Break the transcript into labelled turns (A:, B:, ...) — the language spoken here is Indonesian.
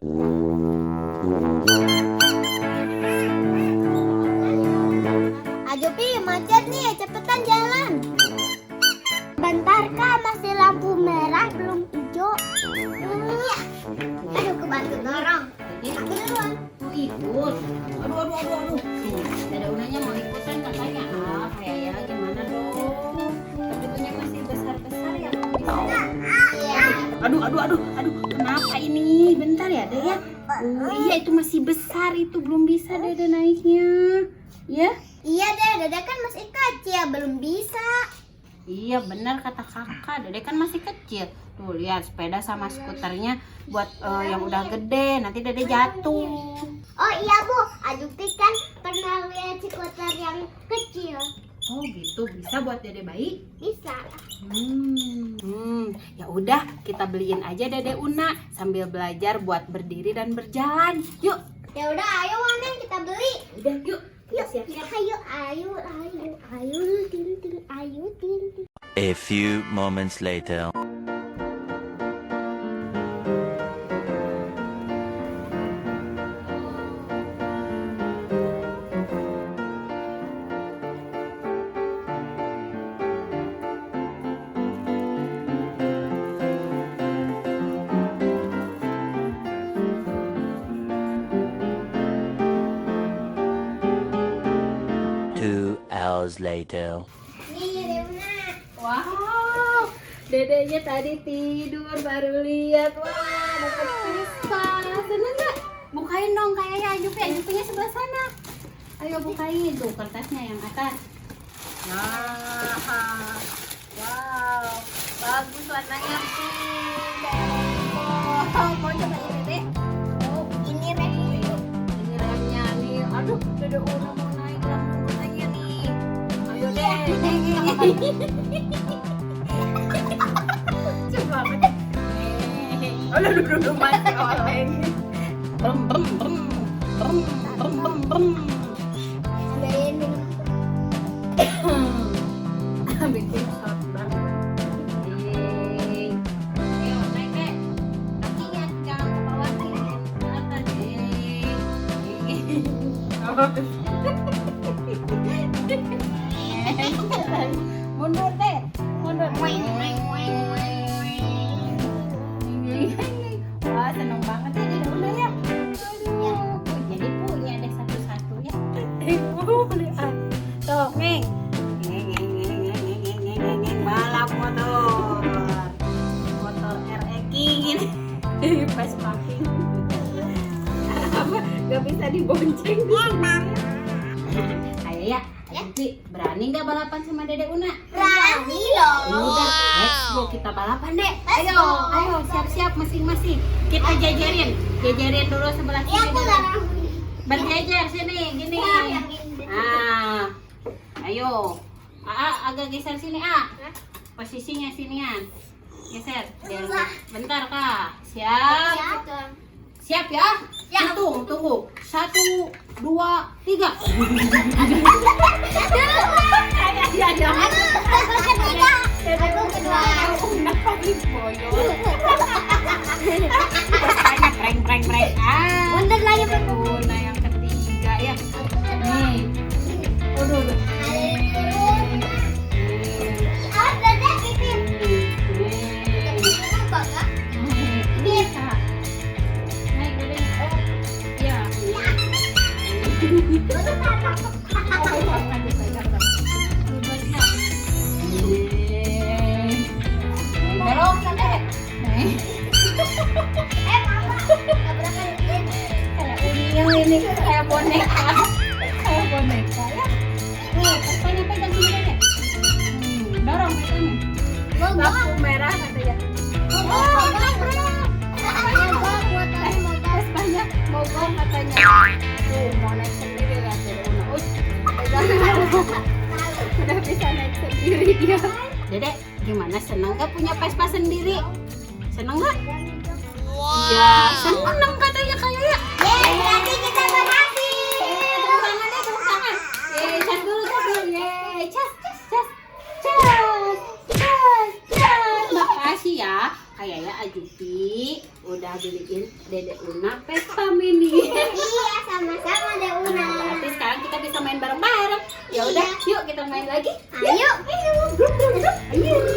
A: Ayo Pi, macet nih, cepetan jalan. Bentar Kak, masih lampu merah belum hijau. Aduh, kebantu dorong. Aku duluan.
B: Mau ikut? Aduh. Dada Unanya mau ikutan katanya. Kayaknya gimana dong? Tapi punya masih besar-besar ya. Aduh. Kenapa ini? Bentar ya, Dada ya. Oh iya, itu masih besar, itu belum bisa Dada naiknya. Ya?
A: Iya deh, Dada kan masih kecil, belum bisa.
B: Iya benar kata kakak, Dede kan masih kecil. Tuh lihat sepeda sama skuternya buat yang udah gede, nanti Dede jatuh.
A: Oh iya Bu, Adupi kan pernah lihat skuter yang kecil.
B: Oh gitu, bisa buat Dede bayi?
A: Bisa.
B: Ya udah, kita beliin aja Dede Una sambil belajar buat berdiri dan berjalan. Yuk.
A: Ya udah, ayo Wamen kita beli.
B: Udah yuk.
A: Yuk, siap-siap. Ayo, ting.
C: A few moments later. Hours later.
A: Nih, Deuna.
B: Wow, Dedenya tadi tidur baru lihat. Wah, dapat pisang. Seneng nggak? Bukain dong kayaknya Ajupinya sebelah sana. Ayo bukain tuh kertasnya yang atas. Nah, wow, bagus warnanya pink. Wow, mau coba ini deh.
A: Oh, ini remnya.
B: Ini remnya nih. Aduh, Dede Una mau naik lampu-lampunya nih. Ayo deh. Coba banget. Aduh, masih oleng. Brem. Bikin shot banget. Ayo naik deh. Kakinya jangan ke bawah nih. Ke atas deh. Mundur deh. Wah, seneng banget ya Dede Una ya. Aduh, jadi punya deh satu-satu ya. Tuh, nih. Balap motor RX gini. Pas parking. Gak bisa dibonceng. Ayo ya, Ajupi, berani nggak balapan sama Dede Una?
A: Berani loh.
B: Udah, let's go kita balapan deh. Ayo, siap-siap masing-masing. Kita jajarin dulu sebelah
A: Ya,
B: sini
A: aku
B: dulu.
A: larang.
B: Berjajar sini, gini.
A: Yang ini.
B: Ayo. Agak geser sini, posisinya sinian. Geser. Bentar, Kak. Siap. Siap ya? Tunggu. 1, 2, 3. Ya, jangan.
A: Aku kedua.
B: Kenapa diboyong? Rasanya preng.
A: Mundur lagi, Bu.
B: Una yang ketiga ya. Nih. Aduh.
A: Dada titip. Bangga.
B: Bisa. Naik dulu. Ya. Dorong sampai.
A: Mama. Tabrakan ini.
B: Kayak unyil ini, kayak boneka ya. Nih, pokoknya pegang sini deh. Dorong katanya. Lampu merah katanya. Vespanya mogok katanya. Tuh, mau naik sendiri lah Dede Una. Udah bisa naik sendiri dia. Dede, gimana, seneng gak punya Vespa sendiri? Seneng gak? Ya, seneng katanya kayaknya.
A: Berarti kita berhasil.
B: Tepuk tangan deh, tepuk tangan. Cas dulu. Cas. Makasih ya. kayaknya Ajupi udah beliin Dede Una Vespa Mini.
A: Iya, sama-sama deh Una.
B: Nah, berarti sekarang kita bisa main bareng-bareng. Ya udah, yuk kita main lagi.
A: Ayo.
B: Ayo.